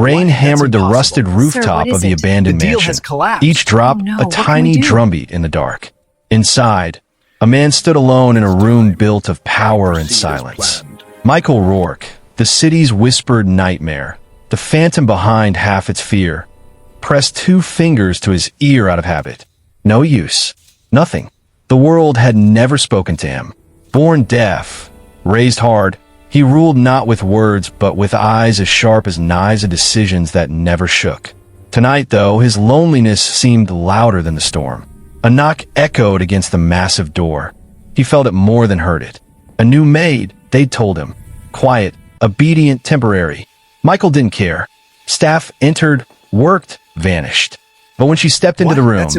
Rain hammered the rusted rooftop of the abandoned mansion. Each drop a tiny drumbeat in the dark. Inside, a man stood alone in a room built of power and silence. Michael Rourke, the city's whispered nightmare, the phantom behind half its fear, pressed 2 fingers to his ear out of habit. No use. Nothing. The world had never spoken to him. Born deaf, raised hard, he ruled not with words but with eyes as sharp as knives of decisions that never shook. Tonight, though, his loneliness seemed louder than the storm. A knock echoed against the massive door. He felt it more than heard it. A new maid, they'd told him. Quiet, obedient, temporary. Michael didn't care. Staff entered, worked, vanished. But when she stepped into the room,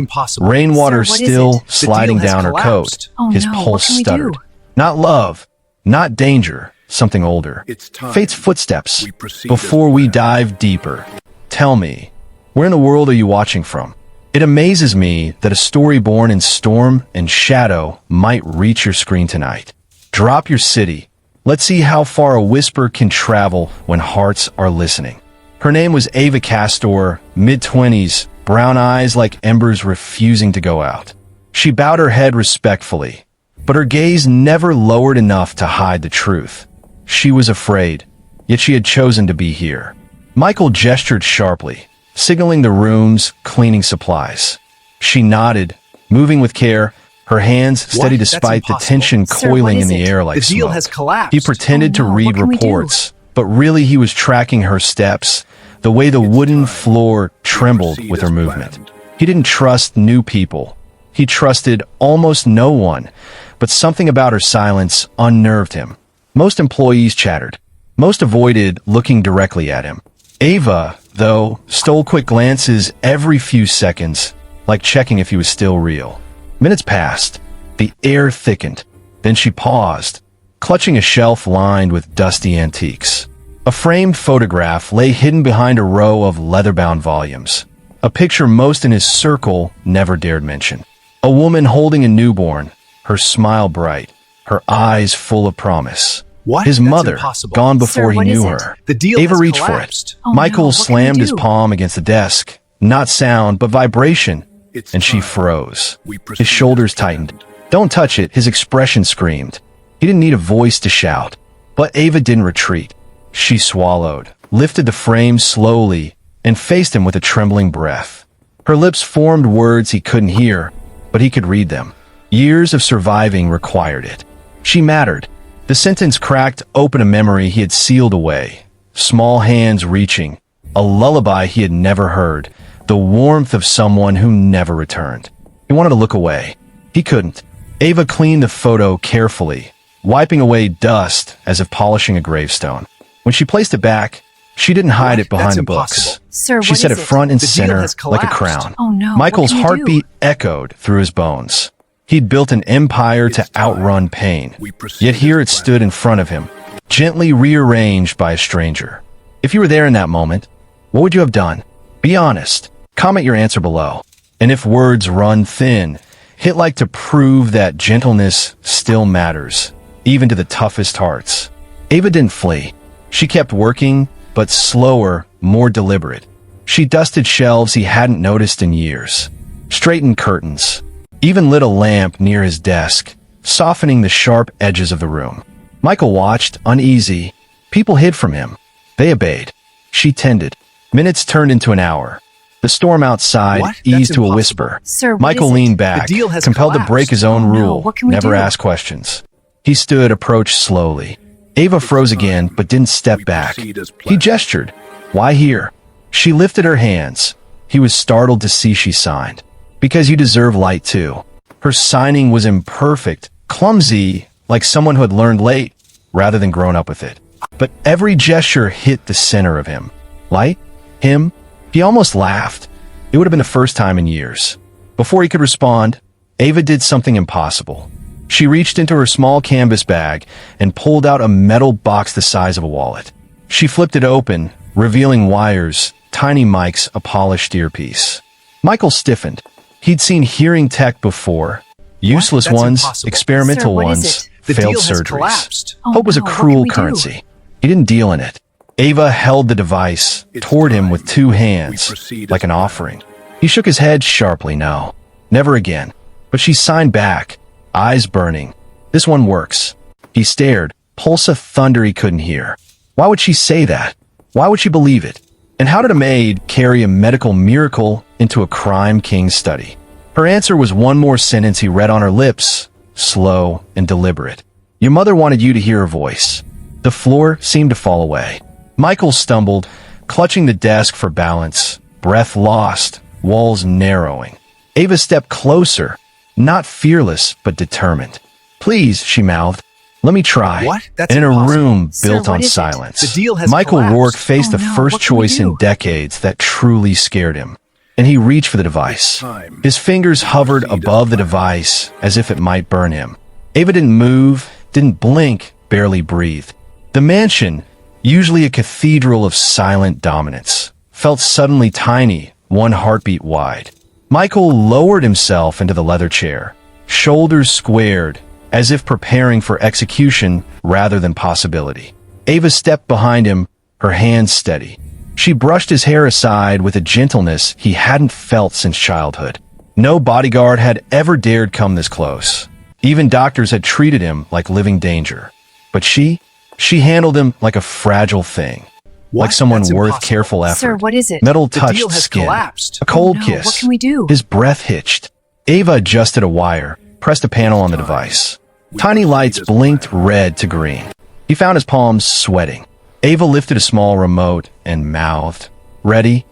rainwater still sliding down her coat, his pulse stuttered. Not love, not danger, something older. Fate's footsteps. Before we dive deeper, tell me, where in the world are you watching from? It amazes me that a story born in storm and shadow might reach your screen tonight. Drop your city. Let's see how far a whisper can travel when hearts are listening. Her name was Ava Castor, mid-20s, brown eyes like embers refusing to go out. She bowed her head respectfully, but her gaze never lowered enough to hide the truth. She was afraid, yet she had chosen to be here. Michael gestured sharply, signaling the room's cleaning supplies. She nodded, moving with care, her hands steady despite the tension coiling in the air like smoke. The deal has collapsed. He pretended to read reports, but really he was tracking her steps, the way the wooden floor trembled with her movement. He didn't trust new people. He trusted almost no one, but something about her silence unnerved him. Most employees chattered. Most avoided looking directly at him. Ava, though, stole quick glances every few seconds, like checking if he was still real. Minutes passed. The air thickened. Then she paused, clutching a shelf lined with dusty antiques. A framed photograph lay hidden behind a row of leather-bound volumes. A picture most in his circle never dared mention. A woman holding a newborn, her smile bright, her eyes full of promise. His mother, gone before he knew her. Ava reached for it. Michael slammed his palm against the desk. Not sound, but vibration. And she froze. His shoulders tightened. Don't touch it, his expression screamed. He didn't need a voice to shout. But Ava didn't retreat. She swallowed, lifted the frame slowly, and faced him with a trembling breath. Her lips formed words he couldn't hear, but he could read them. Years of surviving required it. She mattered. The sentence cracked open a memory he had sealed away. Small hands reaching. A lullaby he had never heard. The warmth of someone who never returned. He wanted to look away. He couldn't. Ava cleaned the photo carefully, wiping away dust as if polishing a gravestone. When she placed it back, she didn't hide it behind the books. She set it front and center like a crown. Oh no, Michael's heartbeat echoed through his bones. He'd built an empire to outrun pain, yet here it stood in front of him, gently rearranged by a stranger. If you were there in that moment, what would you have done? Be honest. Comment your answer below. And if words run thin, hit like to prove that gentleness still matters, even to the toughest hearts. Ava didn't flee. She kept working, but slower, more deliberate. She dusted shelves he hadn't noticed in years, straightened curtains, even lit a lamp near his desk, softening the sharp edges of the room. Michael watched, uneasy. People hid from him. They obeyed. She tended. Minutes turned into an hour. The storm outside eased to a whisper. Sir, Michael leaned back, compelled to break his own rule, what can we never do? ask questions. He stood, approached slowly. Ava froze again, but didn't step back. He gestured. Why here? She lifted her hands. He was startled to see she signed. Because you deserve light too. Her signing was imperfect, clumsy, like someone who had learned late, rather than grown up with it. But every gesture hit the center of him. Light? Him? He almost laughed. It would have been the first time in years. Before he could respond, Ava did something impossible. She reached into her small canvas bag and pulled out a metal box the size of a wallet. She flipped it open, revealing wires, tiny mics, a polished earpiece. Michael stiffened. He'd seen hearing tech before. Useless ones, experimental Sir, what is ones, it? failed surgeries. Hope was a cruel currency. He didn't deal in it. Ava held the device toward him with two hands, like an offering. He shook his head sharply. No, never again. But she signed back, eyes burning. This one works. He stared, pulse of thunder he couldn't hear. Why would she say that? Why would she believe it? And how did a maid carry a medical miracle into a crime king's study? Her answer was one more sentence he read on her lips, slow and deliberate. Your mother wanted you to hear her voice. The floor seemed to fall away. Michael stumbled, clutching the desk for balance, breath lost, walls narrowing. Ava stepped closer, not fearless, but determined. Please, she mouthed. Let me try. What? That's in a impossible. room Sir, built what on is it? silence. The deal has Michael collapsed. Rourke faced Oh, the no. first What can we choice do? in decades that truly scared him. And he reached for the device. time. His fingers hovered Proceed as above the planned. device as if it might burn him. Ava didn't move, didn't blink, barely breathed. The mansion, usually a cathedral of silent dominance, felt suddenly tiny, one heartbeat wide. Michael lowered himself into the leather chair, shoulders squared, as if preparing for execution rather than possibility. Ava stepped behind him, her hands steady. She brushed his hair aside with a gentleness he hadn't felt since childhood. No bodyguard had ever dared come this close. Even doctors had treated him like living danger. But she handled him like a fragile thing. What? Like someone That's worth impossible. careful effort. Sir, what is it? Metal The touched deal has skin. collapsed. A cold Oh, no. kiss. What can we do? His breath hitched. Ava adjusted a wire, pressed a panel on the device. Tiny lights blinked red to green. He found his palms sweating. Ava lifted a small remote and mouthed, "Ready?"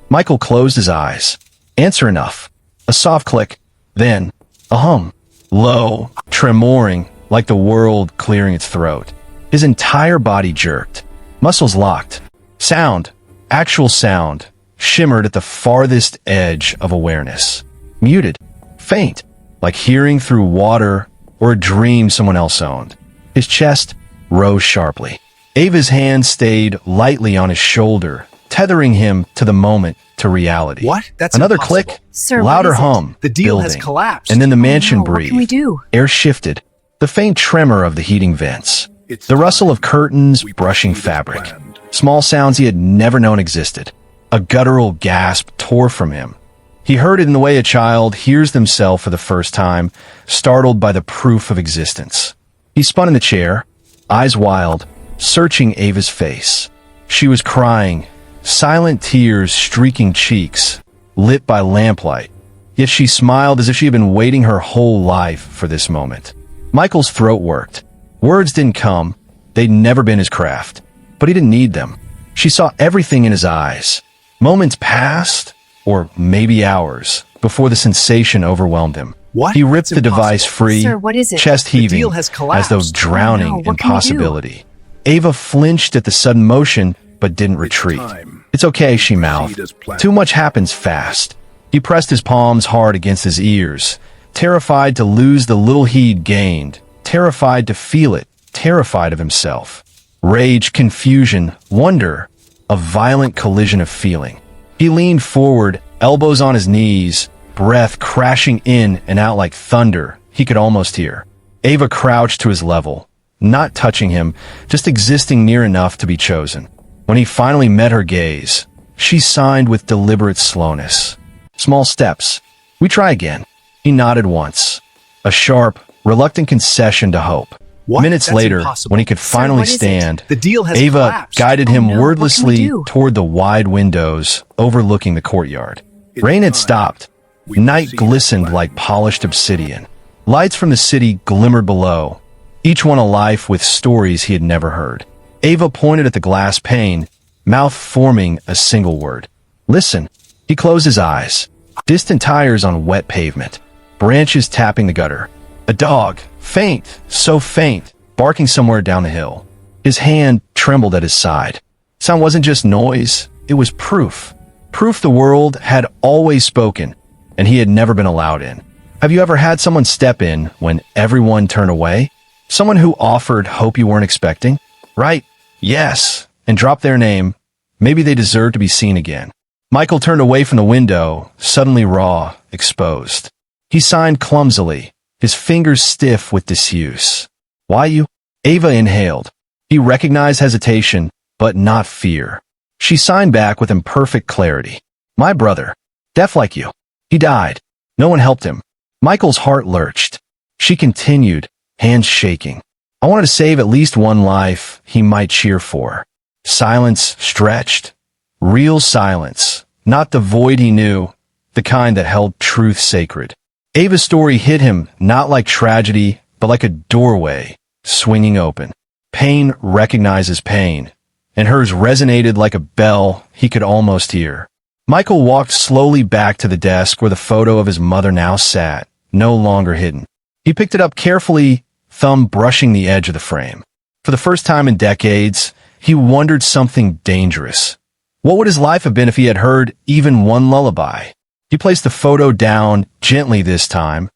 Michael closed his eyes. Answer enough. A soft click, then a hum. Low, tremoring, like the world clearing its throat. His entire body jerked. Muscles locked. Sound, actual sound, shimmered at the farthest edge of awareness. Muted, faint, like hearing through water or a dream someone else owned. His chest rose sharply. Ava's hand stayed lightly on his shoulder, tethering him to the moment, to reality. What? That's Another impossible. click, Sir, what louder is it? hum. The deal has building. collapsed. And then the mansion no, what breathed. can we do? Air shifted. The faint tremor of the heating vents. It's The rustle of time. curtains We brushing proceed as fabric. planned. Small sounds he had never known existed. A guttural gasp tore from him. He heard it in the way a child hears themselves for the first time, startled by the proof of existence. He spun in the chair, eyes wild, searching Ava's face. She was crying, silent tears streaking cheeks, lit by lamplight. Yet she smiled as if she had been waiting her whole life for this moment. Michael's throat worked. Words didn't come. They'd never been his craft. But he didn't need them. She saw everything in his eyes. Moments passed, or maybe hours, before the sensation overwhelmed him. What? He ripped That's the device impossible. free, Sir, what is it? chest The heaving, deal has as though collapsed. drowning Oh, no. in What can we do? possibility. Ava flinched at the sudden motion, but didn't retreat. time. It's okay, she Proceed mouthed. as planned. Too much happens fast. He pressed his palms hard against his ears, terrified to lose the little he'd gained, terrified to feel it, terrified of himself. Rage, confusion, wonder, a violent collision of feeling. He leaned forward, elbows on his knees, breath crashing in and out like thunder he could almost hear. Ava crouched to his level, not touching him, just existing near enough to be chosen. When he finally met her gaze, she signed with deliberate slowness. Small steps. We try again. He nodded once. A sharp, reluctant concession to hope. What? Minutes That's later, impossible. when he could Sir, finally what is it? stand, The deal has Ava collapsed. guided Oh, him no. What can we wordlessly do? toward the wide windows overlooking the courtyard. Rain had time. stopped. We Night proceed as glistened planned. like polished obsidian. Lights from the city glimmered below, each one a life with stories he had never heard. Ava pointed at the glass pane, mouth forming a single word. Listen. He closed his eyes. Distant tires on wet pavement. Branches tapping the gutter. A dog, faint, so faint, barking somewhere down the hill. His hand trembled at his side. Sound wasn't just noise, it was proof. Proof the world had always spoken, and he had never been allowed in. Have you ever had someone step in when everyone turned away? Someone who offered hope you weren't expecting? Right, yes, and dropped their name. Maybe they deserve to be seen again. Michael turned away from the window, suddenly raw, exposed. He signed clumsily, his fingers stiff with disuse. Why you? Ava inhaled. He recognized hesitation, but not fear. She signed back with imperfect clarity. My brother. Deaf like you. He died. No one helped him. Michael's heart lurched. She continued, hands shaking. I wanted to save at least one life he might cheer for. Silence stretched. Real silence. Not the void he knew, the kind that held truth sacred. Ava's story hit him not like tragedy, but like a doorway, swinging open. Pain recognizes pain, and hers resonated like a bell he could almost hear. Michael walked slowly back to the desk where the photo of his mother now sat, no longer hidden. He picked it up carefully, thumb brushing the edge of the frame. For the first time in decades, he wondered something dangerous. What would his life have been if he had heard even one lullaby? He placed the photo down gently this time,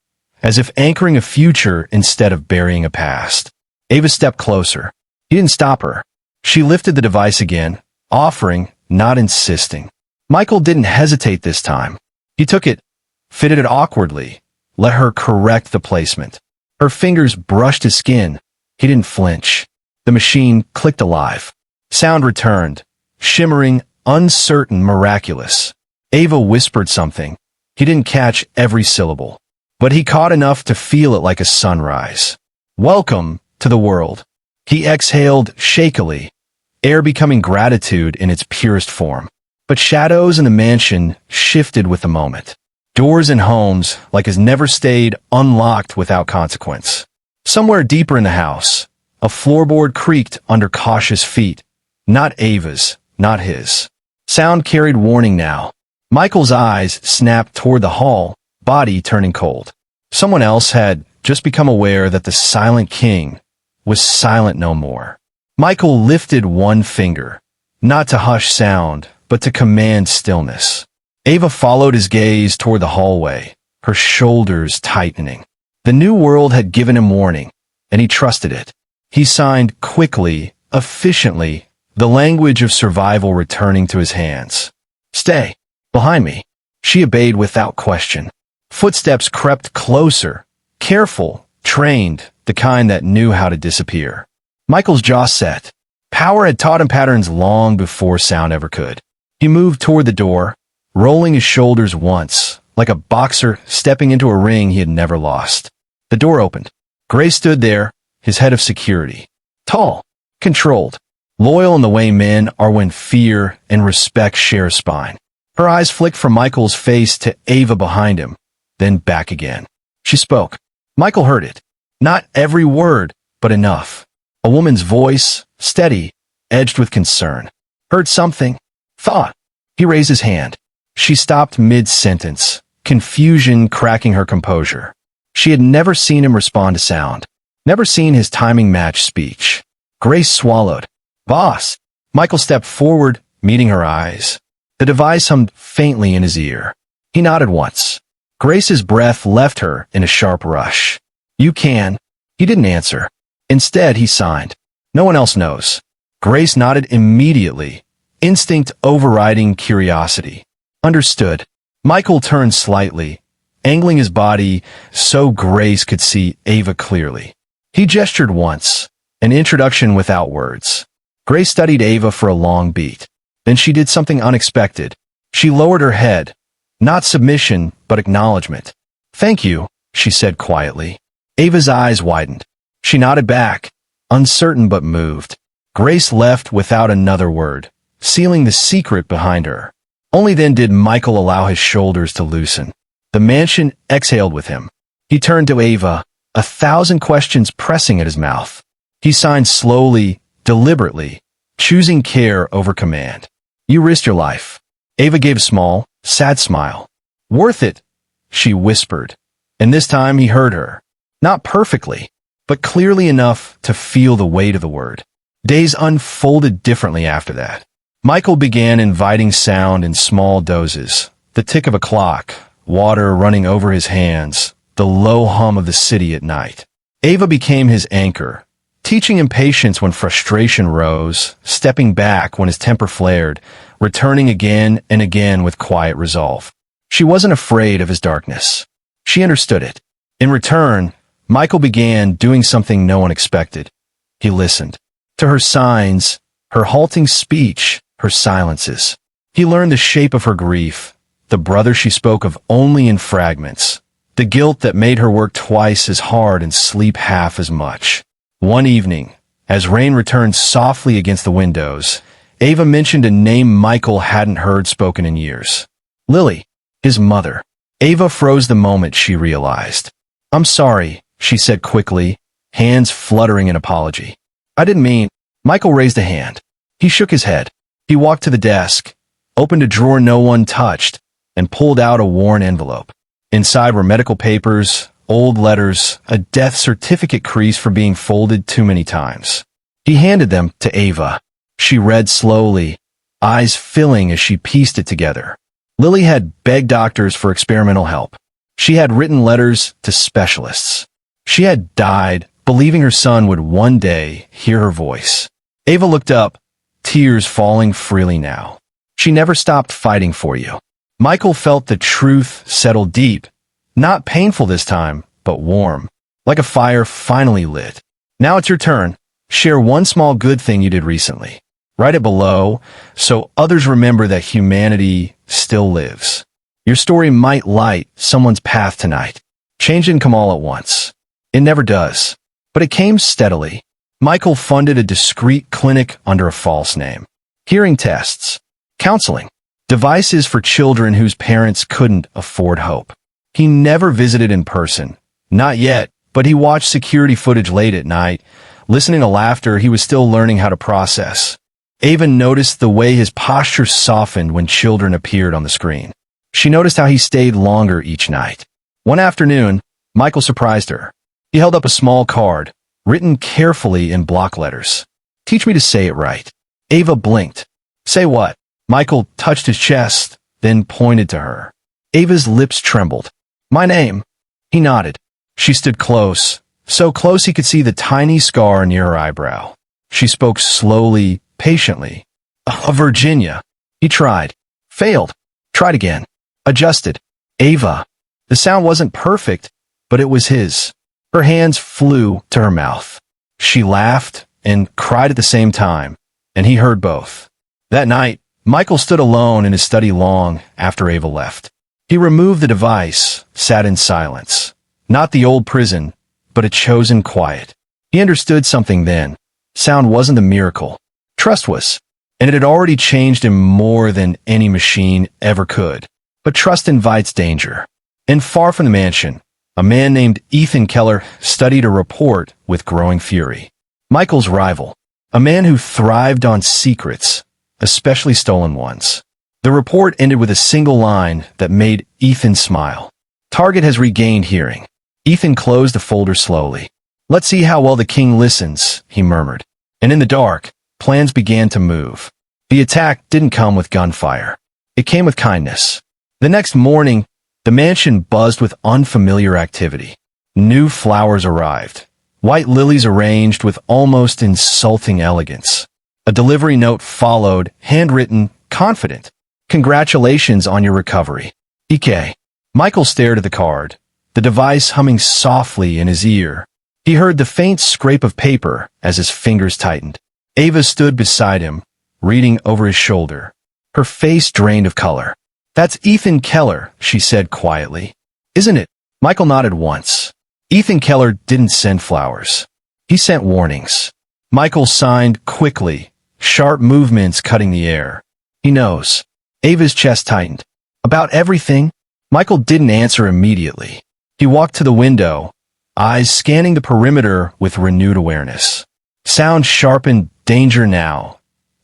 as if anchoring a future instead of burying a past. Ava stepped closer. He didn't stop her. She lifted the device again, offering, not insisting. Michael didn't hesitate this time. He took it, fitted it awkwardly, let her correct the placement. Her fingers brushed his skin. He didn't flinch. The machine clicked alive. Sound returned, shimmering, uncertain, miraculous. Ava whispered something. He didn't catch every syllable, but he caught enough to feel it like a sunrise. Welcome to the world. He exhaled shakily, air becoming gratitude in its purest form. But shadows in the mansion shifted with the moment. Doors and homes, like his, never stayed unlocked without consequence. Somewhere deeper in the house, a floorboard creaked under cautious feet. Not Ava's, not his. Sound carried warning now. Michael's eyes snapped toward the hall, body turning cold. Someone else had just become aware that the silent king was silent no more. Michael lifted one finger, not to hush sound, but to command stillness. Ava followed his gaze toward the hallway, her shoulders tightening. The new world had given him warning, and he trusted it. He signed quickly, efficiently, the language of survival returning to his hands. Stay. Behind me. She obeyed without question. Footsteps crept closer, careful, trained, the kind that knew how to disappear. Michael's jaw set. Power had taught him patterns long before sound ever could. He moved toward the door, rolling his shoulders once, like a boxer stepping into a ring he had never lost. The door opened. Gray stood there, his head of security. Tall, controlled, loyal in the way men are when fear and respect share a spine. Her eyes flicked from Michael's face to Ava behind him, then back again. She spoke. Michael heard it. Not every word, but enough. A woman's voice, steady, edged with concern. Heard something. Thought. He raised his hand. She stopped mid-sentence, confusion cracking her composure. She had never seen him respond to sound. Never seen his timing match speech. Grace swallowed. Boss. Michael stepped forward, meeting her eyes. The device hummed faintly in his ear. He nodded once. Grace's breath left her in a sharp rush. You can. He didn't answer. Instead, he signed. No one else knows. Grace nodded immediately, instinct overriding curiosity. Understood. Michael turned slightly, angling his body so Grace could see Ava clearly. He gestured once, an introduction without words. Grace studied Ava for a long beat. Then she did something unexpected. She lowered her head. Not submission, but acknowledgement. Thank you, she said quietly. Ava's eyes widened. She nodded back, uncertain but moved. Grace left without another word, sealing the secret behind her. Only then did Michael allow his shoulders to loosen. The mansion exhaled with him. He turned to Ava, 1,000 questions pressing at his mouth. He signed slowly, deliberately, choosing care over command. You risked your life. Ava gave a small, sad smile. Worth it, she whispered. And this time he heard her. Not perfectly, but clearly enough to feel the weight of the word. Days unfolded differently after that. Michael began inviting sound in small doses. The tick of a clock, water running over his hands, the low hum of the city at night. Ava became his anchor, teaching him patience when frustration rose, stepping back when his temper flared, returning again and again with quiet resolve. She wasn't afraid of his darkness. She understood it. In return, Michael began doing something no one expected. He listened. To her signs, her halting speech, her silences. He learned the shape of her grief, the brother she spoke of only in fragments, the guilt that made her work twice as hard and sleep half as much. One evening, as rain returned softly against the windows, Ava mentioned a name Michael hadn't heard spoken in years. Lily, his mother. Ava froze the moment she realized. "I'm sorry," she said quickly, hands fluttering in apology. "I didn't mean—" Michael raised a hand. He shook his head. He walked to the desk, opened a drawer no one touched, and pulled out a worn envelope. Inside were medical papers, old letters, a death certificate crease for being folded too many times. He handed them to Ava. She read slowly, eyes filling as she pieced it together. Lily had begged doctors for experimental help. She had written letters to specialists. She had died, believing her son would one day hear her voice. Ava looked up, tears falling freely now. She never stopped fighting for you. Michael felt the truth settle deep, not painful this time, but warm, like a fire finally lit. Now it's your turn. Share one small good thing you did recently. Write it below so others remember that humanity still lives. Your story might light someone's path tonight. Change didn't come all at once. It never does. But it came steadily. Michael funded a discreet clinic under a false name. Hearing tests, counseling, devices for children whose parents couldn't afford hope. He never visited in person. Not yet, but he watched security footage late at night, listening to laughter he was still learning how to process. Ava noticed the way his posture softened when children appeared on the screen. She noticed how he stayed longer each night. One afternoon, Michael surprised her. He held up a small card, written carefully in block letters. "Teach me to say it right." Ava blinked. "Say what?" Michael touched his chest, then pointed to her. Ava's lips trembled. "My name." He nodded. She stood close, so close he could see the tiny scar near her eyebrow. She spoke slowly, patiently. Virginia." He tried. Failed. Tried again. Adjusted. "Ava." The sound wasn't perfect, but it was his. Her hands flew to her mouth. She laughed and cried at the same time, and he heard both. That night, Michael stood alone in his study long after Ava left. He removed the device, sat in silence. Not the old prison, but a chosen quiet. He understood something then. Sound wasn't the miracle. Trust was, and it had already changed him more than any machine ever could. But trust invites danger. And far from the mansion, a man named Ethan Keller studied a report with growing fury. Michael's rival, a man who thrived on secrets, especially stolen ones. The report ended with a single line that made Ethan smile. "Target has regained hearing." Ethan closed the folder slowly. "Let's see how well the king listens," he murmured. And in the dark, plans began to move. The attack didn't come with gunfire. It came with kindness. The next morning, the mansion buzzed with unfamiliar activity. New flowers arrived. White lilies arranged with almost insulting elegance. A delivery note followed, handwritten, confident. "Congratulations on your recovery. EK." Michael stared at the card, the device humming softly in his ear. He heard the faint scrape of paper as his fingers tightened. Ava stood beside him, reading over his shoulder. Her face drained of color. "That's Ethan Keller," she said quietly. "Isn't it?" Michael nodded once. Ethan Keller didn't send flowers. He sent warnings. Michael signed quickly, sharp movements cutting the air. "He knows." Ava's chest tightened. "About everything?" Michael didn't answer immediately. He walked to the window, eyes scanning the perimeter with renewed awareness. Sound sharpened, danger now.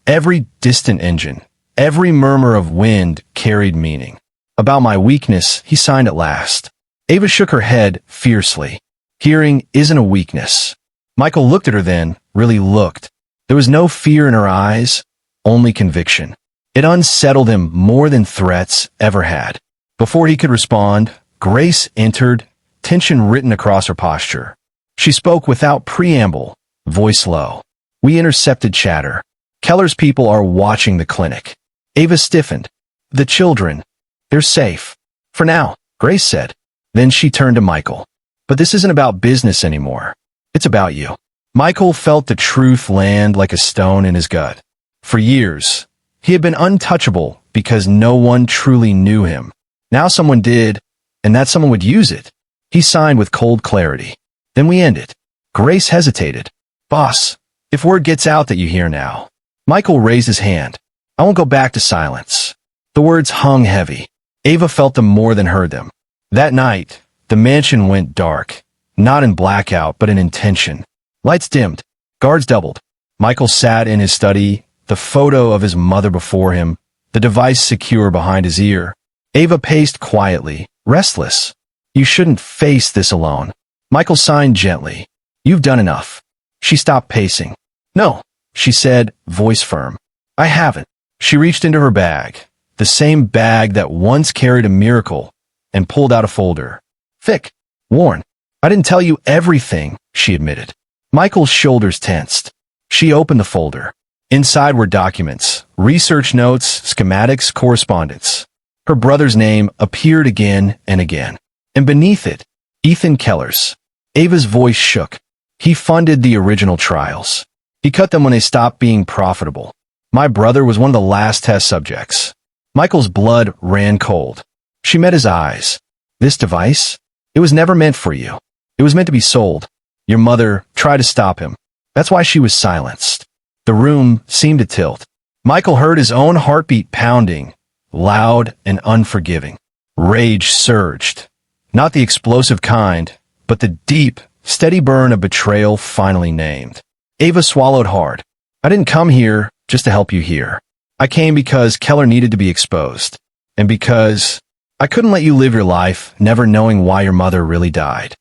Every distant engine, every murmur of wind carried meaning. "About my weakness," he signed at last. Ava shook her head fiercely. "Hearing isn't a weakness." Michael looked at her then, really looked. There was no fear in her eyes, only conviction. It unsettled him more than threats ever had. Before he could respond, Grace entered, tension written across her posture. She spoke without preamble, voice low. "We intercepted chatter. Keller's people are watching the clinic." Ava stiffened. "The children. They're safe. For now," Grace said. Then she turned to Michael. "But this isn't about business anymore. It's about you." Michael felt the truth land like a stone in his gut. For years, he had been untouchable because no one truly knew him. Now someone did, and that someone would use it. He signed with cold clarity. Then we ended. Grace hesitated. Boss, if word gets out that you hear now. Michael raised his hand. I won't go back to silence. The words hung heavy. Ava felt them more than heard them. That night, the mansion went dark. Not in blackout, but in intention. Lights dimmed. Guards doubled. Michael sat in his study, the photo of his mother before him, the device secure behind his ear. Ava paced quietly, restless. You shouldn't face this alone. Michael signed gently. You've done enough. She stopped pacing. No, she said, voice firm. I haven't. She reached into her bag, the same bag that once carried a miracle, and pulled out a folder. Thick. Worn. I didn't tell you everything, she admitted. Michael's shoulders tensed. She opened the folder. Inside were documents, research notes, schematics, correspondence. Her brother's name appeared again and again. And beneath it, Ethan Keller's. Ava's voice shook. He funded the original trials. He cut them when they stopped being profitable. My brother was one of the last test subjects. Michael's blood ran cold. She met his eyes. This device? It was never meant for you. It was meant to be sold. Your mother tried to stop him. That's why she was silenced. The room seemed to tilt. Michael heard his own heartbeat pounding, loud and unforgiving. Rage surged. Not the explosive kind, but the deep, steady burn of betrayal finally named. Ava swallowed hard. I didn't come here just to help you here. I came because Keller needed to be exposed. And because I couldn't let you live your life never knowing why your mother really died.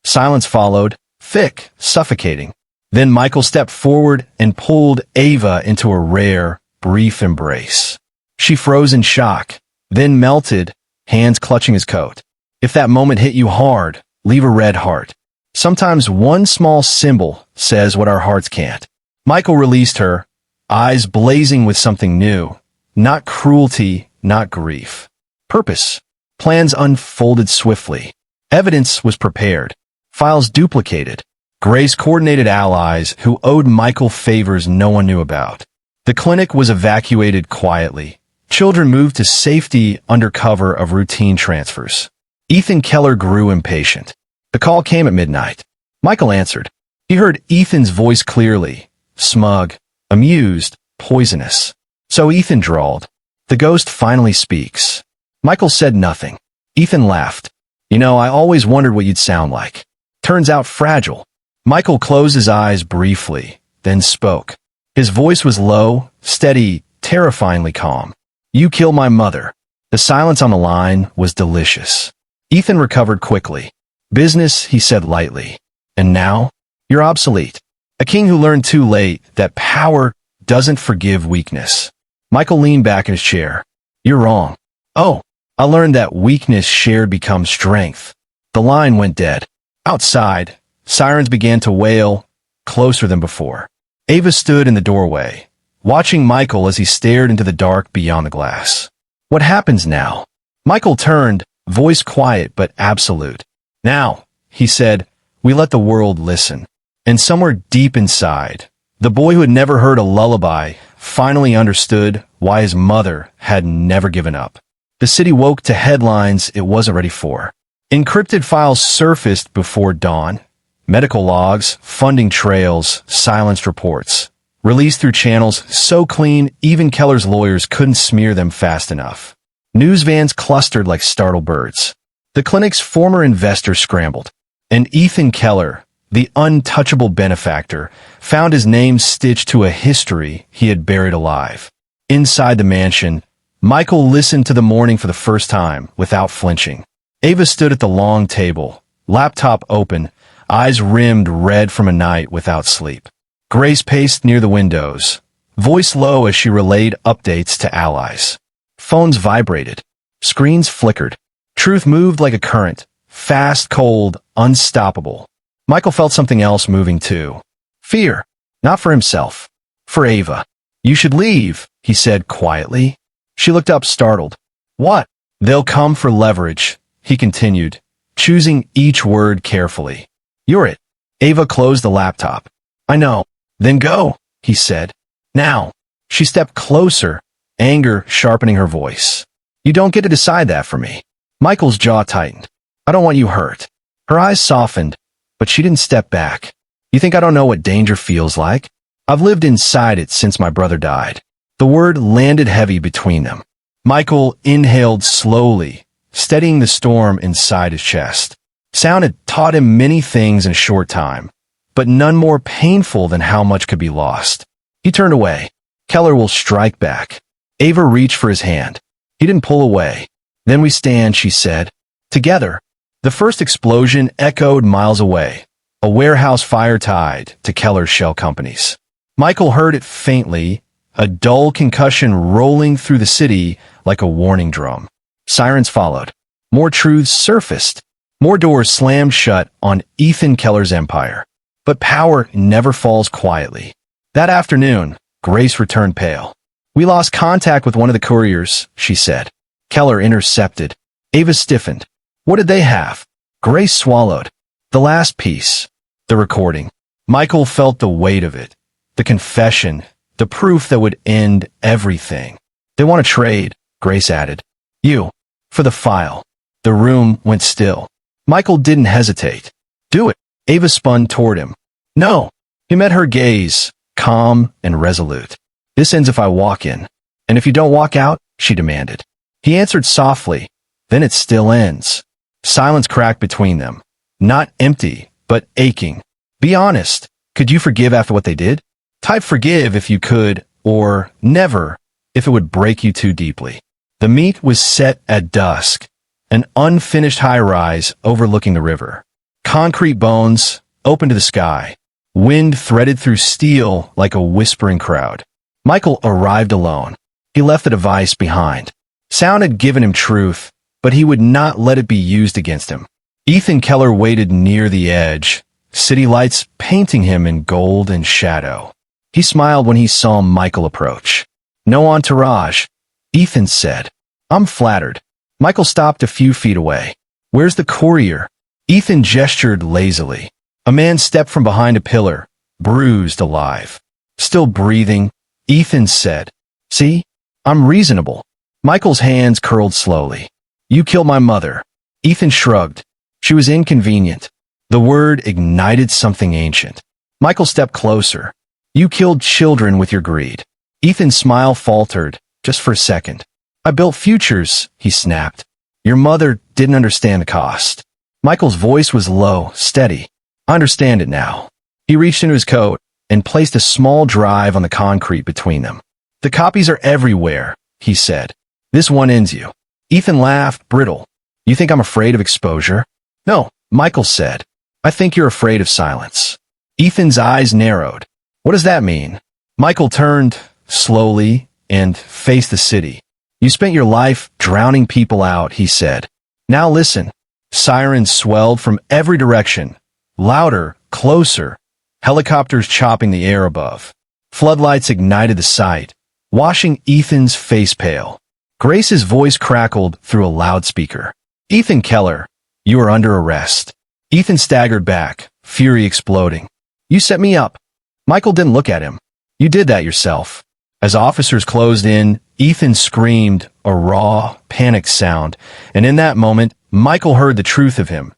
Silence followed, thick, suffocating. Then Michael stepped forward and pulled Ava into a rare, brief embrace. She froze in shock, then melted, hands clutching his coat. If that moment hit you hard, leave a red heart. Sometimes one small symbol says what our hearts can't. Michael released her, eyes blazing with something new. Not cruelty, not grief. Purpose. Plans unfolded swiftly. Evidence was prepared. Files duplicated. Grace coordinated allies who owed Michael favors no one knew about. The clinic was evacuated quietly. Children moved to safety under cover of routine transfers. Ethan Keller grew impatient. The call came at midnight. Michael answered. He heard Ethan's voice clearly, smug, amused, poisonous. So Ethan drawled. The ghost finally speaks. Michael said nothing. Ethan laughed. You know, I always wondered what you'd sound like. Turns out fragile. Michael closed his eyes briefly, then spoke. His voice was low, steady, terrifyingly calm. You killed my mother. The silence on the line was delicious. Ethan recovered quickly. Business, he said lightly. And now? You're obsolete. A king who learned too late that power doesn't forgive weakness. Michael leaned back in his chair. You're wrong. Oh, I learned that weakness shared becomes strength. The line went dead. Outside, sirens began to wail, closer than before. Ava stood in the doorway, watching Michael as he stared into the dark beyond the glass. What happens now? Michael turned, voice quiet but absolute. Now, he said, we let the world listen. And somewhere deep inside, the boy who had never heard a lullaby finally understood why his mother had never given up. The city woke to headlines it wasn't ready for. Encrypted files surfaced before dawn. Medical logs, funding trails, silenced reports. Released through channels so clean even Keller's lawyers couldn't smear them fast enough. News vans clustered like startled birds. The clinic's former investor scrambled. And Ethan Keller, the untouchable benefactor, found his name stitched to a history he had buried alive. Inside the mansion, Michael listened to the morning for the first time without flinching. Ava stood at the long table, laptop open, eyes rimmed red from a night without sleep. Grace paced near the windows, voice low as she relayed updates to allies. Phones vibrated. Screens flickered. Truth moved like a current, fast, cold, unstoppable. Michael felt something else moving too. Fear. Not for himself. For Ava. You should leave, he said quietly. She looked up startled. What? They'll come for leverage, he continued, choosing each word carefully. You're it. Ava closed the laptop. I know. Then go, he said. Now. She stepped closer, anger sharpening her voice. You don't get to decide that for me. Michael's jaw tightened. I don't want you hurt. Her eyes softened, but she didn't step back. You think I don't know what danger feels like? I've lived inside it since my brother died. The word landed heavy between them. Michael inhaled slowly, steadying the storm inside his chest. Sound had taught him many things in a short time, but none more painful than how much could be lost. He turned away. Keller will strike back. Ava reached for his hand. He didn't pull away. Then we stand, she said. Together. The first explosion echoed miles away, a warehouse fire tied to Keller's shell companies. Michael heard it faintly, a dull concussion rolling through the city like a warning drum. Sirens followed. More truths surfaced. More doors slammed shut on Ethan Keller's empire. But power never falls quietly. That afternoon, Grace returned pale. We lost contact with one of the couriers, she said. Keller intercepted. Ava stiffened. What did they have? Grace swallowed. The last piece. The recording. Michael felt the weight of it. The confession. The proof that would end everything. They want to trade, Grace added. You. For the file. The room went still. Michael didn't hesitate. Do it. Ava spun toward him. No. He met her gaze, calm and resolute. This ends if I walk in. And if you don't walk out, she demanded. He answered softly. Then it still ends. Silence cracked between them. Not empty, but aching. Be honest. Could you forgive after what they did? Type forgive if you could, or never, if it would break you too deeply. The meet was set at dusk, an unfinished high-rise overlooking the river. Concrete bones, open to the sky. Wind threaded through steel like a whispering crowd. Michael arrived alone. He left the device behind. Sound had given him truth, but he would not let it be used against him. Ethan Keller waited near the edge, city lights painting him in gold and shadow. He smiled when he saw Michael approach. No entourage, Ethan said. I'm flattered. Michael stopped a few feet away. Where's the courier? Ethan gestured lazily. A man stepped from behind a pillar, bruised alive. Still breathing, Ethan said, See? I'm reasonable. Michael's hands curled slowly. You killed my mother. Ethan shrugged. She was inconvenient. The word ignited something ancient. Michael stepped closer. You killed children with your greed. Ethan's smile faltered, just for a second. I built futures, he snapped. Your mother didn't understand the cost. Michael's voice was low, steady. I understand it now. He reached into his coat and placed a small drive on the concrete between them. The copies are everywhere, he said. This one ends you. Ethan laughed, brittle. You think I'm afraid of exposure? No, Michael said. I think you're afraid of silence. Ethan's eyes narrowed. What does that mean? Michael turned slowly and faced the city. You spent your life drowning people out, he said. Now listen. Sirens swelled from every direction. Louder, closer. Helicopters chopping the air above. Floodlights ignited the sight, washing Ethan's face pale. Grace's voice crackled through a loudspeaker. Ethan Keller, you are under arrest. Ethan staggered back, fury exploding. You set me up. Michael didn't look at him. You did that yourself. As officers closed in, Ethan screamed, a raw, panicked sound, and in that moment, Michael heard the truth of him.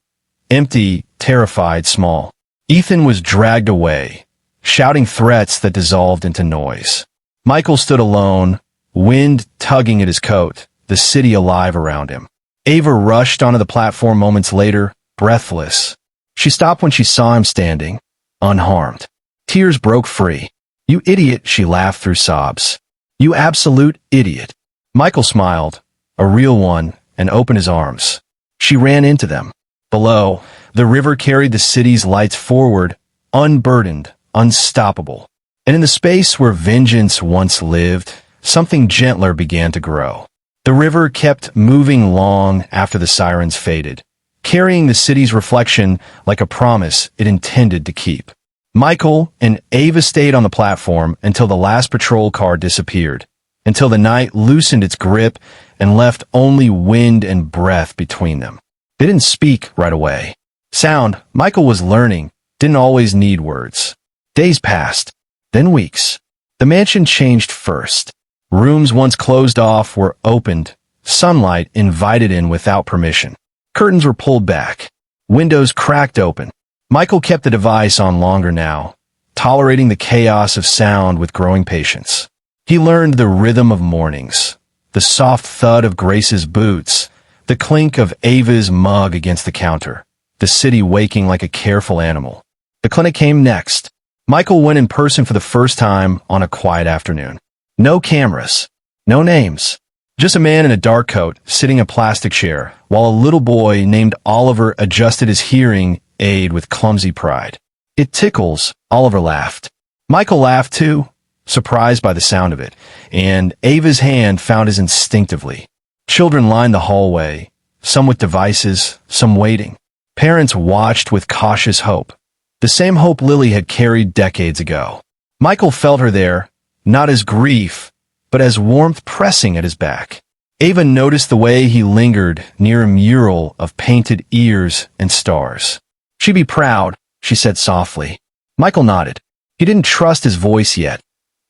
Empty, terrified, small. Ethan was dragged away, shouting threats that dissolved into noise. Michael stood alone, wind tugging at his coat, the city alive around him. Ava rushed onto the platform moments later, breathless. She stopped when she saw him standing, unharmed. Tears broke free. You idiot, she laughed through sobs. You absolute idiot. Michael smiled, a real one, and opened his arms. She ran into them. Below, the river carried the city's lights forward, unburdened, unstoppable. And in the space where vengeance once lived, something gentler began to grow. The river kept moving long after the sirens faded, carrying the city's reflection like a promise it intended to keep. Michael and Ava stayed on the platform until the last patrol car disappeared, until the night loosened its grip and left only wind and breath between them. They didn't speak right away. Sound, Michael was learning, didn't always need words. Days passed, then weeks. The mansion changed first. Rooms once closed off were opened. Sunlight invited in without permission. Curtains were pulled back. Windows cracked open. Michael kept the device on longer now, tolerating the chaos of sound with growing patience. He learned the rhythm of mornings, the soft thud of Grace's boots, the clink of Ava's mug against the counter, the city waking like a careful animal. The clinic came next. Michael went in person for the first time on a quiet afternoon. No cameras, no names, just a man in a dark coat sitting in a plastic chair, while a little boy named Oliver adjusted his hearing aid with clumsy pride. "It tickles," Oliver laughed. Michael laughed too, surprised by the sound of it, and Ava's hand found his instinctively. Children lined the hallway, some with devices, some waiting. Parents watched with cautious hope, the same hope Lily had carried decades ago. Michael felt her there, not as grief, but as warmth pressing at his back. Ava noticed the way he lingered near a mural of painted ears and stars. "She'd be proud," she said softly. Michael nodded. He didn't trust his voice yet.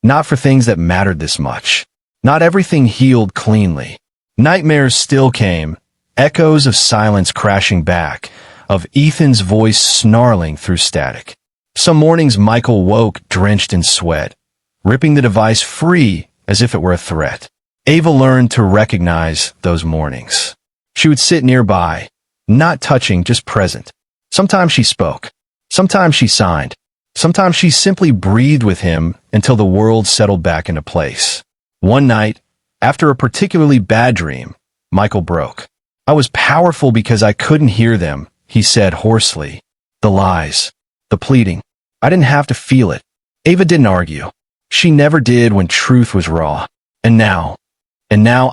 Not for things that mattered this much. Not everything healed cleanly. Nightmares still came, echoes of silence crashing back, of Ethan's voice snarling through static. Some mornings Michael woke drenched in sweat, ripping the device free as if it were a threat. Ava learned to recognize those mornings. She would sit nearby, not touching, just present. Sometimes she spoke. Sometimes she signed. Sometimes she simply breathed with him until the world settled back into place. One night, after a particularly bad dream, Michael broke. "I was powerful because I couldn't hear them," he said hoarsely. "The lies, the pleading. I didn't have to feel it." Ava didn't argue. She never did when truth was raw. And now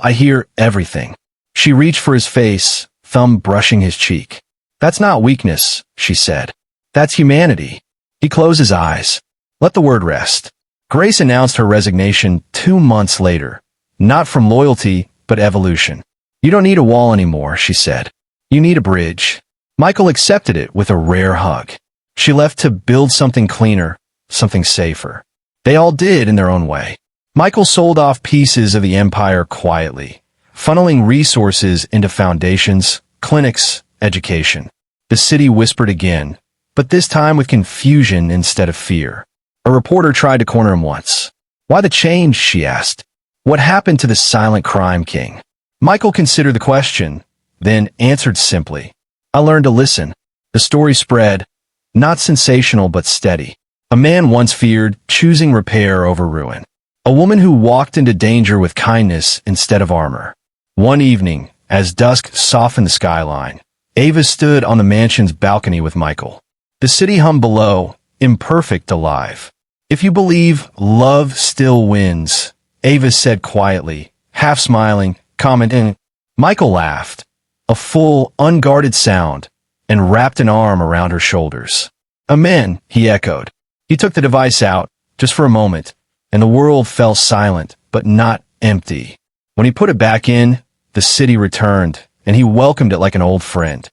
I hear everything." She reached for his face, thumb brushing his cheek. "That's not weakness," she said. "That's humanity." He closed his eyes. Let the word rest. Grace announced her resignation 2 months later. Not from loyalty, but evolution. "You don't need a wall anymore," she said. "You need a bridge." Michael accepted it with a rare hug. She left to build something cleaner, something safer. They all did in their own way. Michael sold off pieces of the empire quietly, funneling resources into foundations, clinics, education. The city whispered again, but this time with confusion instead of fear. A reporter tried to corner him once. "Why the change?" she asked. "What happened to the silent crime king?" Michael considered the question, then answered simply. "I learned to listen." The story spread, not sensational but steady. A man once feared, choosing repair over ruin. A woman who walked into danger with kindness instead of armor. One evening, as dusk softened the skyline, Ava stood on the mansion's balcony with Michael. The city hummed below, imperfect, alive. "If you believe, love still wins," Ava said quietly, half smiling, commenting. Michael laughed, a full, unguarded sound, and wrapped an arm around her shoulders. "Amen," he echoed. He took the device out, just for a moment, and the world fell silent, but not empty. When he put it back in, the city returned, and he welcomed it like an old friend.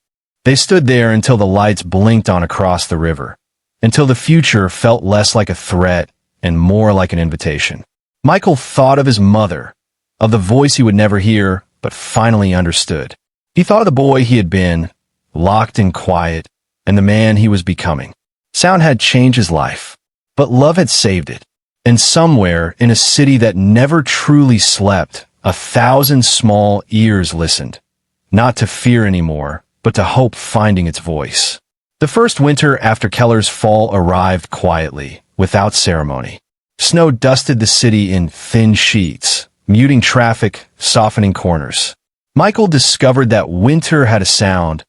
They stood there until the lights blinked on across the river, until the future felt less like a threat and more like an invitation. Michael thought of his mother, of the voice he would never hear, but finally understood. He thought of the boy he had been, locked and quiet, and the man he was becoming. Sound had changed his life, but love had saved it. And somewhere, in a city that never truly slept, 1,000 small ears listened, not to fear anymore, but to hope, finding its voice. The first winter after Keller's fall arrived quietly, without ceremony. Snow dusted the city in thin sheets, muting traffic, softening corners. Michael discovered that winter had a sound,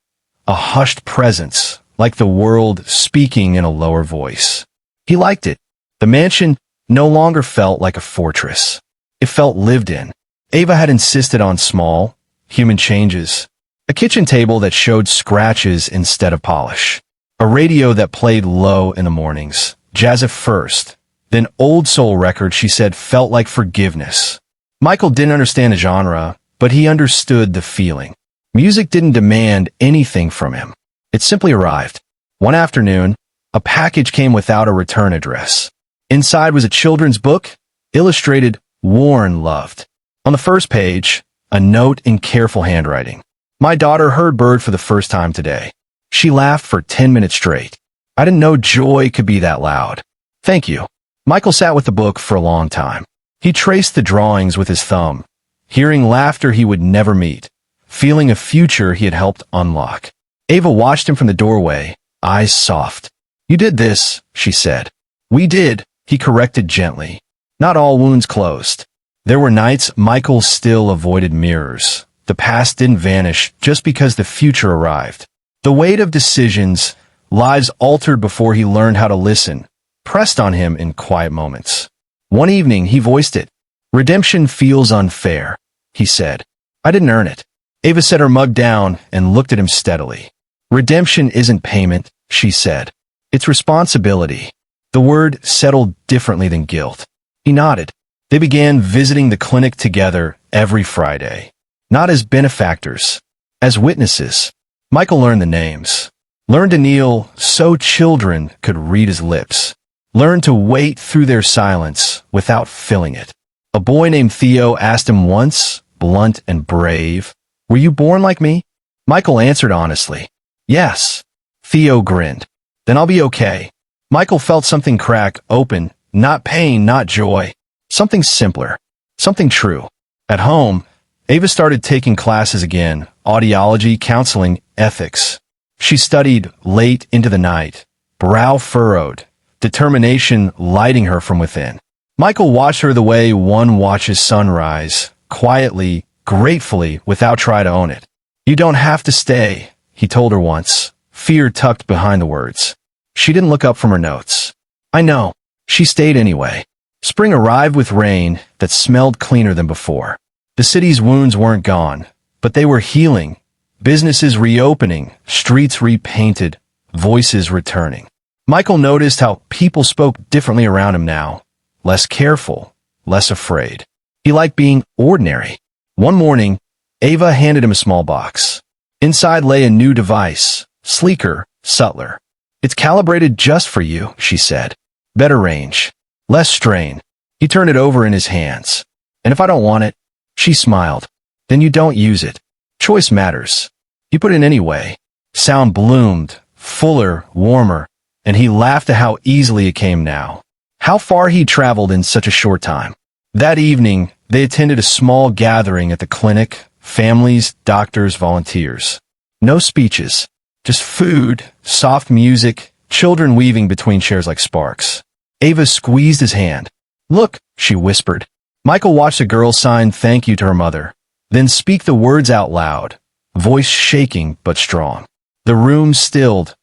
a hushed presence, like the world speaking in a lower voice. He liked it. The mansion no longer felt like a fortress. It felt lived in. Ava had insisted on small, human changes. A kitchen table that showed scratches instead of polish. A radio that played low in the mornings, jazz at first, then old soul records she said felt like forgiveness. Michael didn't understand the genre, but he understood the feeling. Music didn't demand anything from him. It simply arrived. One afternoon, a package came without a return address. Inside was a children's book, illustrated Warren loved. On the first page, a note in careful handwriting. My daughter heard Bird for the first time today. She laughed for 10 minutes straight. I didn't know joy could be that loud. Thank you. Michael sat with the book for a long time. He traced the drawings with his thumb, hearing laughter he would never meet, feeling a future he had helped unlock. Ava watched him from the doorway, eyes soft. You did this, she said. We did, he corrected gently. Not all wounds closed. There were nights Michael still avoided mirrors. The past didn't vanish just because the future arrived. The weight of decisions, lives altered before he learned how to listen, pressed on him in quiet moments. One evening, he voiced it. Redemption feels unfair, he said. I didn't earn it. Ava set her mug down and looked at him steadily. Redemption isn't payment, she said. It's responsibility. The word settled differently than guilt. He nodded. They began visiting the clinic together every Friday. Not as benefactors, as witnesses. Michael learned the names. Learned to kneel so children could read his lips. Learned to wait through their silence without filling it. A boy named Theo asked him once, blunt and brave, "Were you born like me?" Michael answered honestly, "Yes." Theo grinned. "Then I'll be okay." Michael felt something crack open, not pain, not joy. Something simpler, something true. At home, Ava started taking classes again, audiology, counseling, ethics. She studied late into the night, brow furrowed, determination lighting her from within. Michael watched her the way one watches sunrise, quietly, gratefully, without trying to own it. You don't have to stay, he told her once, fear tucked behind the words. She didn't look up from her notes. I know. She stayed anyway. Spring arrived with rain that smelled cleaner than before. The city's wounds weren't gone, but they were healing. Businesses reopening, streets repainted, voices returning. Michael noticed how people spoke differently around him now. Less careful, less afraid. He liked being ordinary. One morning, Ava handed him a small box. Inside lay a new device, sleeker, subtler. It's calibrated just for you, she said. Better range, less strain. He turned it over in his hands. And if I don't want it, she smiled. Then you don't use it. Choice matters. You put it in anyway. Sound bloomed, fuller, warmer, and he laughed at how easily it came now. How far he traveled in such a short time. That evening, they attended a small gathering at the clinic, families, doctors, volunteers. No speeches, just food, soft music, children weaving between chairs like sparks. Ava squeezed his hand. Look, she whispered. Michael watched a girl sign thank you to her mother, then speak the words out loud, voice shaking but strong. The room stilled,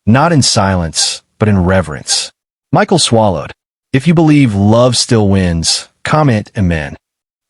not in silence, but in reverence. Michael swallowed. If you believe love still wins, comment amen.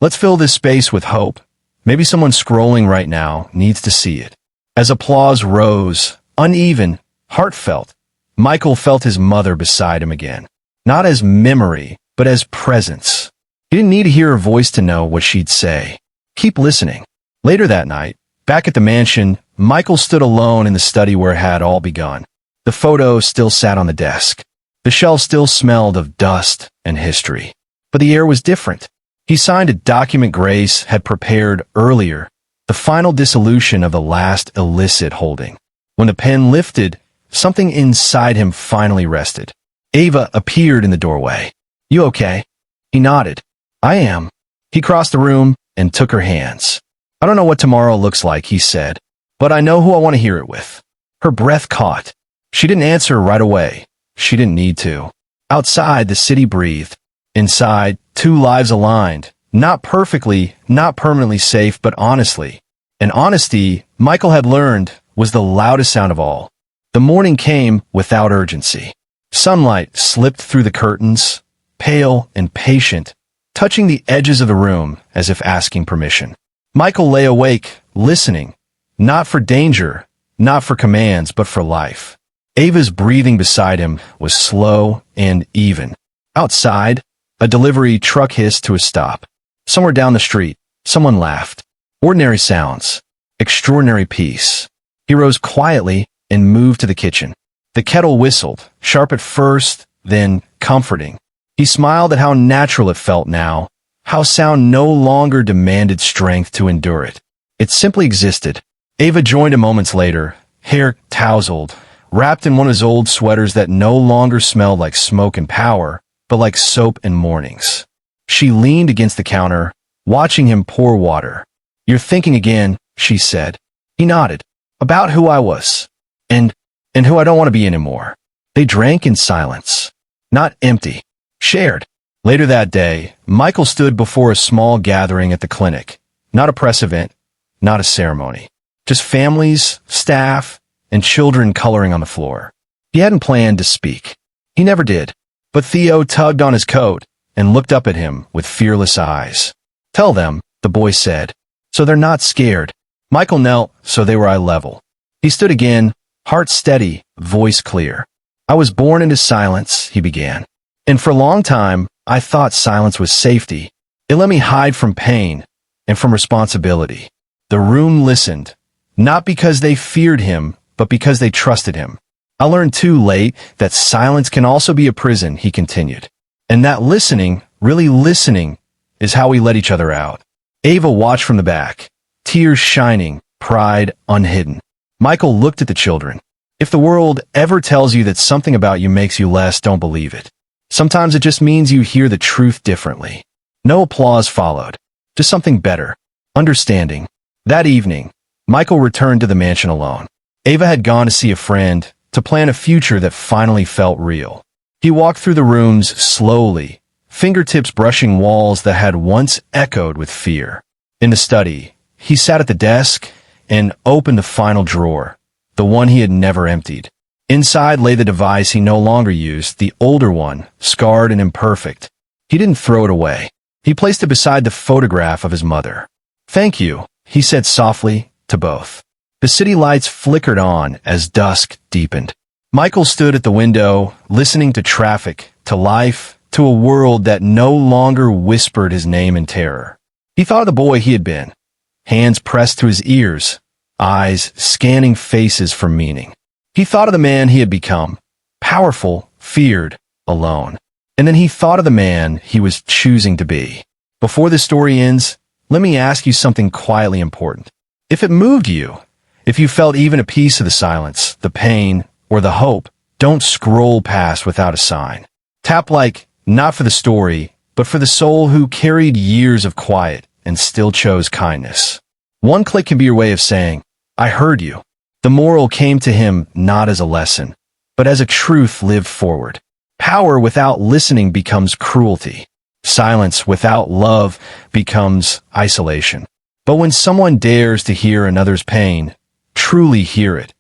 Let's fill this space with hope. Maybe someone scrolling right now needs to see it. As applause rose, uneven, heartfelt, Michael felt his mother beside him again. Not as memory, but as presence. He didn't need to hear her voice to know what she'd say. Keep listening. Later that night, back at the mansion, Michael stood alone in the study where it had all begun. The photo still sat on the desk. The shelf still smelled of dust and history. But the air was different. He signed a document Grace had prepared earlier, the final dissolution of the last illicit holding. When the pen lifted, something inside him finally rested. Ava appeared in the doorway. You okay? He nodded. I am. He crossed the room and took her hands. I don't know what tomorrow looks like, he said, but I know who I want to hear it with. Her breath caught. She didn't answer right away. She didn't need to. Outside, the city breathed. Inside, two lives aligned. Not perfectly, not permanently safe, but honestly. And honesty, Michael had learned, was the loudest sound of all. The morning came without urgency. Sunlight slipped through the curtains, pale and patient, touching the edges of the room as if asking permission. Michael lay awake, listening, not for danger, not for commands, but for life. Ava's breathing beside him was slow and even. Outside, a delivery truck hissed to a stop. Somewhere down the street, someone laughed. Ordinary sounds. Extraordinary peace. He rose quietly and moved to the kitchen. The kettle whistled, sharp at first, then comforting. He smiled at how natural it felt now, how sound no longer demanded strength to endure it. It simply existed. Ava joined him moments later, hair tousled, wrapped in one of his old sweaters that no longer smelled like smoke and power, but like soap and mornings. She leaned against the counter, watching him pour water. "You're thinking again," she said. He nodded. "About who I was. And who I don't want to be anymore." They drank in silence. Not empty. Shared. Later that day, Michael stood before a small gathering at the clinic. Not a press event, not a ceremony. Just families, staff, and children coloring on the floor. He hadn't planned to speak. He never did. But Theo tugged on his coat and looked up at him with fearless eyes. "Tell them," the boy said, "so they're not scared." Michael knelt so they were eye level. He stood again, heart steady, voice clear. "I was born into silence," he began. "And for a long time, I thought silence was safety. It let me hide from pain and from responsibility." The room listened, not because they feared him, but because they trusted him. "I learned too late that silence can also be a prison," he continued. "And that listening, really listening, is how we let each other out." Ava watched from the back, tears shining, pride unhidden. Michael looked at the children. "If the world ever tells you that something about you makes you less, don't believe it. Sometimes it just means you hear the truth differently." No applause followed, just something better. Understanding. That evening, Michael returned to the mansion alone. Ava had gone to see a friend, to plan a future that finally felt real. He walked through the rooms slowly, fingertips brushing walls that had once echoed with fear. In the study, he sat at the desk and opened the final drawer, the one he had never emptied. Inside lay the device he no longer used, the older one, scarred and imperfect. He didn't throw it away. He placed it beside the photograph of his mother. "Thank you," he said softly, to both. The city lights flickered on as dusk deepened. Michael stood at the window, listening to traffic, to life, to a world that no longer whispered his name in terror. He thought of the boy he had been, hands pressed to his ears, eyes scanning faces for meaning. He thought of the man he had become, powerful, feared, alone. And then he thought of the man he was choosing to be. Before this story ends, let me ask you something quietly important. If it moved you, if you felt even a piece of the silence, the pain, or the hope, don't scroll past without a sign. Tap like, not for the story, but for the soul who carried years of quiet and still chose kindness. One click can be your way of saying, "I heard you." The moral came to him not as a lesson, but as a truth lived forward. Power without listening becomes cruelty. Silence without love becomes isolation. But when someone dares to hear another's pain, truly hear it,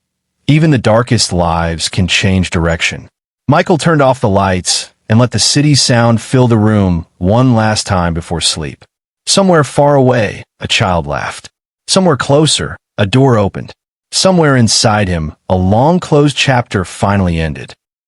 even the darkest lives can change direction. Michael turned off the lights and let the city sound fill the room one last time before sleep. Somewhere far away, a child laughed. Somewhere closer, a door opened. Somewhere inside him, a long-closed chapter finally ended.